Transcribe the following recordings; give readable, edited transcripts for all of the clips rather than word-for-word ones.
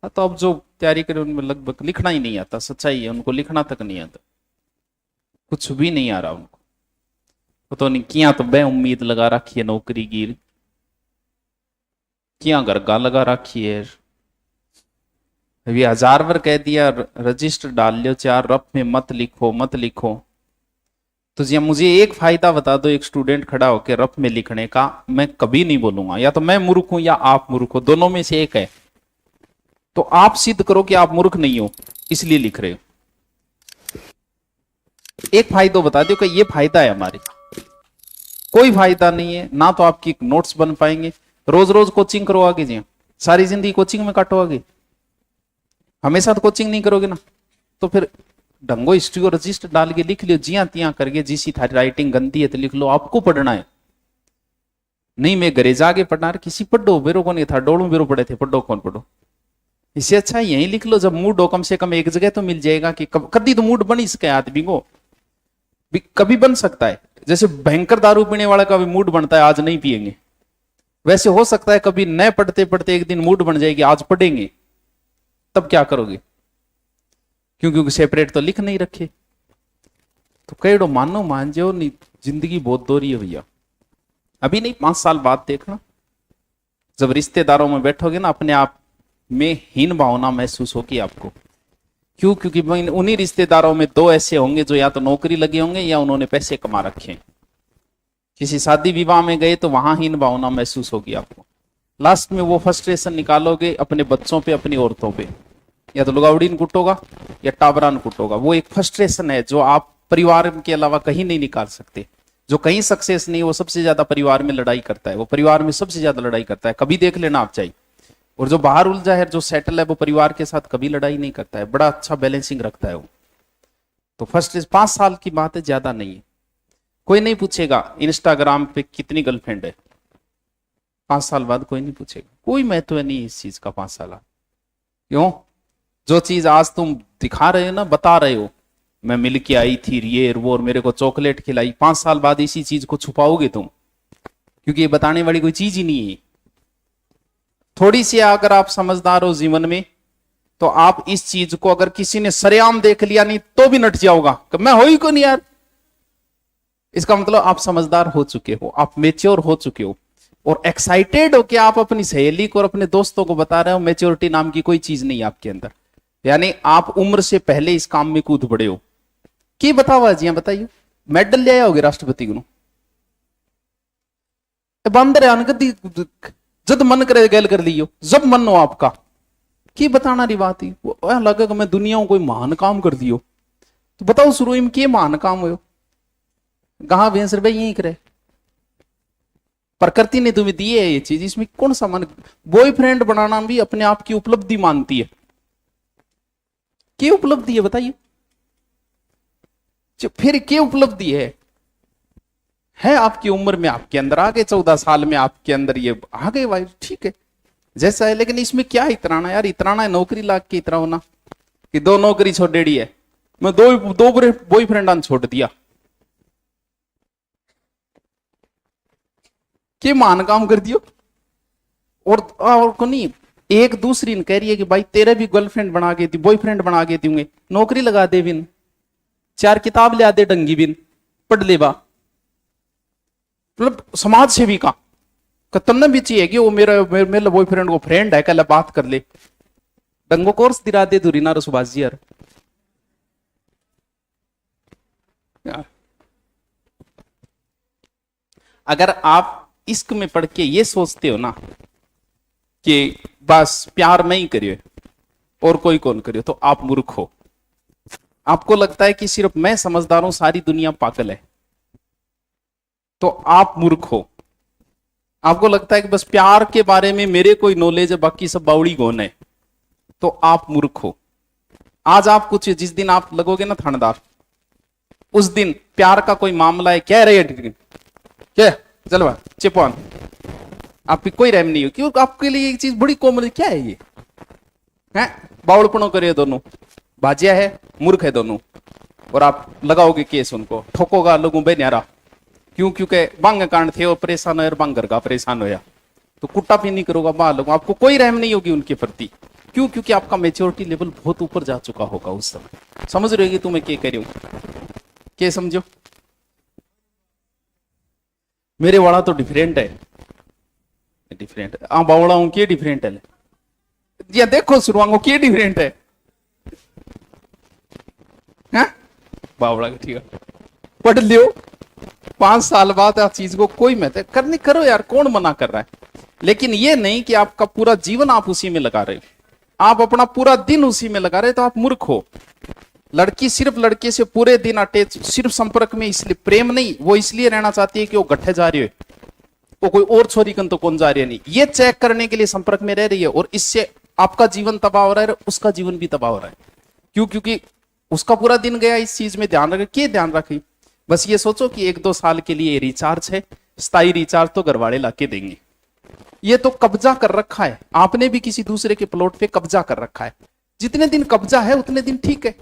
हाँ, तो अब जो तैयारी करे उनमें लगभग लिखना ही नहीं आता, सच्चाई है, उनको लिखना तक नहीं आता, कुछ भी नहीं आ रहा उनको। तो नहीं किया तो बे उम्मीद लगा रखी है नौकरी की, किया गरगा लगा रखी है। अभी 1000 बार कह दिया रजिस्टर डाल लियो, 4 रफ में मत लिखो मत लिखो। तो जी मुझे एक फायदा बता दो, एक स्टूडेंट खड़ा होकर रफ में लिखने का, मैं कभी नहीं बोलूंगा या तो मैं मूर्ख हूं या आप मूर्ख हो, दोनों में से एक है। तो आप सिद्ध करो कि आप मूर्ख नहीं हो इसलिए लिख रहे हो। एक फायदा बता दो कि ये फायदा है हमारे, कोई फायदा नहीं है ना, तो आपकी नोट्स बन पाएंगे। रोज रोज कोचिंग करवाओगे जी, सारी जिंदगी कोचिंग में काटोगे, हमेशा तो कोचिंग नहीं करोगे ना। तो फिर ढंगो हिस्ट्री और रजिस्टर डाल के लिख लियो, जिया तिया करके, जिसी थारी राइटिंग गंदी है तो लिख लो, आपको पढ़ना है। नहीं मैं घरे जाके पढ़ना, किसी पढ़ो बेरो कौन था, डोलू बेरो पढ़े थे, पढ़ो कौन पढ़ो। इससे अच्छा यही लिख लो, जब मूड हो कम से कम एक जगह तो मिल जाएगा कि कभी तो मूड बन ही सके आदमी को, कभी बन सकता है। जैसे भयंकर दारू पीने वाला का भी मूड बनता है आज नहीं पिएंगे, वैसे हो सकता है कभी न पढ़ते पढ़ते एक दिन मूड बन जाएगी आज पढ़ेंगे, तब क्या करोगे? क्योंकि सेपरेट तो लिख नहीं रखे। तो कहो मानो मान जाओ, नहीं जिंदगी बहुत दोहरी है भैया। अभी नहीं 5 साल बाद देखना, जब रिश्तेदारों में बैठोगे ना, अपने आप में हीन भावना महसूस होगी आपको। क्यों? क्योंकि उन्हीं रिश्तेदारों में 2 ऐसे होंगे जो या तो नौकरी लगे होंगे या उन्होंने पैसे कमा रखे हैं। किसी शादी विवाह में गए तो वहां हीन भावना महसूस होगी आपको। लास्ट में वो फ्रस्ट्रेशन निकालोगे अपने बच्चों पे, अपनी औरतों पे, या तो लुगावड़ीन कुटोगा या टाबरान कुटोगा। वो एक फ्रस्ट्रेशन है जो आप परिवार के अलावा कहीं नहीं निकाल सकते। जो कहीं सक्सेस नहीं, वो सबसे ज्यादा परिवार में लड़ाई करता है, वो परिवार में सबसे ज्यादा लड़ाई करता है, कभी देख लेना आप चाहिए। और जो बाहर उलझा है, जो सेटल है, वो परिवार के साथ कभी लड़ाई नहीं करता है, बड़ा अच्छा बैलेंसिंग रखता है वो। तो फर्स्ट 5 साल की बात है, ज्यादा नहीं है। कोई नहीं पूछेगा इंस्टाग्राम पे कितनी गर्लफ्रेंड है, 5 साल बाद कोई नहीं पूछेगा, कोई महत्व नहीं इस चीज का 5 साल। क्यों? जो चीज आज तुम दिखा रहे हो ना, बता रहे हो, मैं मिल के आई थी ये वो और मेरे को चॉकलेट खिलाई, 5 साल बाद इसी चीज को छुपाओगे तुम, क्योंकि ये बताने वाली कोई चीज ही नहीं है। थोड़ी सी अगर आप समझदार हो जीवन में, तो आप इस चीज को अगर किसी ने सरेआम देख लिया नहीं तो भी नट जाओगा कि मैं हो ही को नहीं यार। इसका मतलब आप समझदार हो चुके हो, आप मेच्योर हो चुके हो, और एक्साइटेड हो कि आप अपनी सहेली को और अपने दोस्तों को बता रहे हो मेच्योरिटी नाम की कोई चीज नहीं आपके अंदर। यानी आप उम्र से पहले इस काम में कूद पड़े हो। की बतावा जी, बताइए, मेडल ले आए होगे राष्ट्रपति को, बंदर जब मन करे गैल कर लियो, जब मन हो आपका, की बताना रही बात ही वो लगे कि मैं दुनिया में कोई महान काम कर दियो। तो बताओ शुरू में के महान काम हो, कहां भैंस भाई यही करे, प्रकृति ने तुम्हें दी है ये चीज, इसमें कौन सा मन। बॉयफ्रेंड बनाना भी अपने आप की उपलब्धि मानती है, क्या उपलब्धि है बताइए? फिर क्या उपलब्धि है आपकी उम्र में, आपके अंदर आ गए, 14 साल में आपके अंदर ये आ गए भाई, ठीक है जैसा है। लेकिन इसमें क्या इतराना यार, इतराना है नौकरी लाग के इतरा होना कि 2 नौकरी छोड़ डेड़ी है, मैं दो बॉयफ्रेंड छोड़ दिया, के मान काम कर दियो। और को नहीं, एक दूसरी ने कह रही है कि भाई तेरे भी गर्लफ्रेंड बना के दी, बॉयफ्रेंड बना के दूंगे, नौकरी लगा दे बिन, 4 किताब ले आते डंगी बिन, पढ़ लेवा। मतलब समाज सेवी का तुमने भी चाहिए कि वो मेरे बॉयफ्रेंड को फ्रेंड है, कल बात कर ले, डंगो कोर्स दिरा दे दूरी ना सुभाष जी यार। अगर आप इश्क में पढ़ के ये सोचते हो ना कि बस प्यार मैं ही करिए और कोई कौन करिए, तो आप मूर्ख हो। आपको लगता है कि सिर्फ मैं समझदार हूं, सारी दुनिया पागल है, तो आप मूर्ख हो। आपको लगता है कि बस प्यार के बारे में मेरे कोई नॉलेज है, बाकी सब बावड़ी गौन है, तो आप मूर्ख हो। आज आप कुछ, जिस दिन आप लगोगे ना थानेदार, उस दिन प्यार का कोई मामला है, कह रहे क्या चलो चिपॉन, आपकी कोई रहम नहीं हो, क्यों? आपके लिए एक चीज बड़ी कॉमन, क्या है ये है, बावड़पणों करे दोनों, भाजिया है, मूर्ख है दोनों, और आप लगाओगे केस उनको, ठोकोगा लोगों बे न्यारा। क्यों? क्योंकि बांग कांड थे और परेशान हो, बांगर का परेशान होया, तो कुट्टा भी नहीं करोगा बा लोगों, आपको कोई रहम नहीं होगी उनके प्रति। क्यों? क्योंकि आपका मेच्योरिटी लेवल बहुत ऊपर जा चुका होगा उस समय। समझ रहे हो कि तुम्हें क्या कह रही हूं? क्या समझो? मेरे वाला तो डिफरेंट है, डिफरेंट आ बावड़ा हूं, क्या डिफरेंट है? जी देखो सुरवांगो क्या डिफरेंट है, हैं? बावड़ा ठीक है, पढ़ लियो। 5 साल बाद आप चीज को कोई महत्व करनी करो यार, कौन मना कर रहा है? लेकिन ये नहीं कि आपका पूरा जीवन आप उसी में लगा रहे हो, आप अपना पूरा दिन उसी में लगा रहे, तो आप मूर्ख हो। लड़की सिर्फ लड़के से पूरे दिन अटैच, सिर्फ संपर्क में, इसलिए प्रेम नहीं, वो इसलिए रहना चाहती है कि वो गट्ठे जा रही है, वो कोई और छोरी कन तो कौन जा रही है नहीं, ये चेक करने के लिए संपर्क में रह रही है, और इससे आपका जीवन तबाह हो रहा है, उसका जीवन भी तबाह हो रहा है। क्यों? क्योंकि उसका पूरा दिन गया इस चीज में ध्यान रखे। क्या ध्यान रखी? बस ये सोचो कि 1-2 साल के लिए रिचार्ज है, स्थायी रिचार्ज तो घरवाले लाके देंगे। ये तो कब्जा कर रखा है, आपने भी किसी दूसरे के प्लॉट पे कब्जा कर रखा है। जितने दिन कब्जा है उतने दिन ठीक है,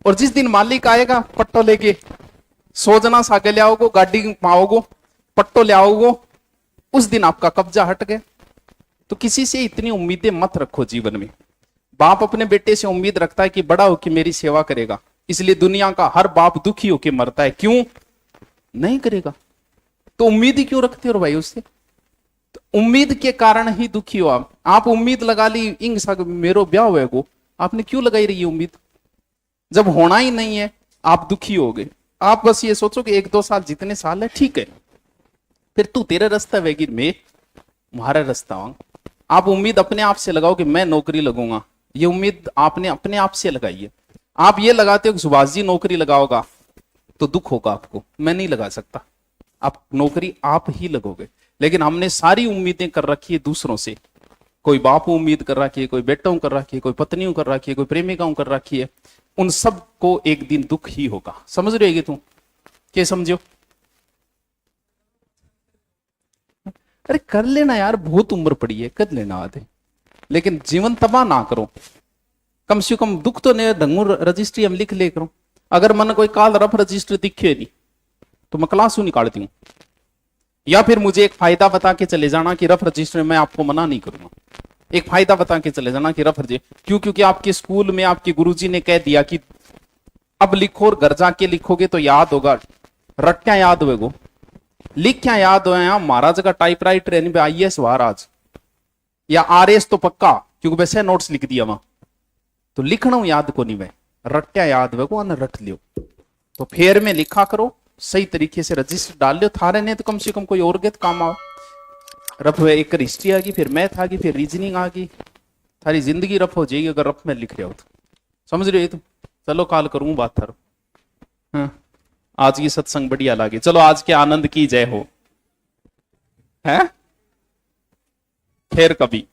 और जिस दिन मालिक आएगा पट्टो लेके, सोजना सागे ले आओगो, गाड़ी पाओगो, पट्टो ले आओगो, उस दिन आपका कब्जा हट गया। तो किसी से इतनी उम्मीदें मत रखो जीवन में। बाप अपने बेटे से उम्मीद रखता है कि बड़ा होकर मेरी सेवा करेगा, इसलिए दुनिया का हर बाप दुखी होकर मरता है। क्यों? नहीं करेगा तो उम्मीद ही क्यों रखते हो भाई उससे? तो उम्मीद के कारण ही दुखी हो आप। आप उम्मीद लगा ली इंग सग मेरो ब्याह हुए को, आपने क्यों लगाई रही है उम्मीद? जब होना ही नहीं है आप दुखी हो गए। आप बस ये सोचो कि 1-2 साल जितने साल है ठीक है, फिर तू तेरा रास्ता वेगी, मैं तुम्हारा रास्ता हूं। आप उम्मीद अपने आप से लगाओ कि मैं नौकरी लगूंगा, ये उम्मीद आपने अपने आप से लगाई है। आप ये लगाते हो कि सुभाष जी नौकरी लगाओगा तो दुख होगा आपको, मैं नहीं लगा सकता। आप नौकरी आप ही लगोगे। लेकिन हमने सारी उम्मीदें कर रखी है दूसरों से। कोई बाप उम्मीद कर रखी है, कोई बेटों कर रखी है, कोई पत्नियों कर रखी है, कोई प्रेमिकाओं कर रखी है। उन सब को एक दिन दुख ही होगा। समझ रहेगी तू? क्या समझो? अरे कर लेना यार, बहुत उम्र पड़ी है, कर लेना आधे, लेकिन जीवन तबाह ना करो। कम से कम दुख तो नहीं, ढंगू रजिस्ट्री हम लिख ले करो। अगर मन कोई काल रफ रजिस्टर दिखे नहीं तो मैं क्लास निकालती हूं, या फिर मुझे एक फायदा बता के चले जाना कि रफ रजिस्टर, मैं आपको मना नहीं करूंगा। एक फायदा बता के चले जाना कि रफ रजिस्टर। क्यों? क्योंकि आपके स्कूल में आपके गुरुजी ने कह दिया कि अब लिखो, और घर जाके लिखोगे तो याद होगा। रट्टा याद होगा, लिख क्या याद हो? महाराज का टाइपराइटर यानी IAS महाराज या RS तो पक्का, क्योंकि वैसे नोट्स लिख दिया वहां, तो लिखना याद को नहीं, वह रट्टा याद वेगो न रट लियो। तो फेर में लिखा करो, सही तरीके से रजिस्टर डाल लियो थारे ने, तो कम से कम कोई और गए तो काम आओ। रफ एक हिस्ट्री आ गई, फिर मैथ आ गई, फिर रीजनिंग आ गई, थारी जिंदगी रफ हो जाएगी अगर रफ में लिख रहे हो तो। समझ रहे हो तुम? चलो काल करूं बात थारो। हाँ, आज की सत्संग बढ़िया लगी। चलो आज के आनंद की जय हो, है फिर कभी।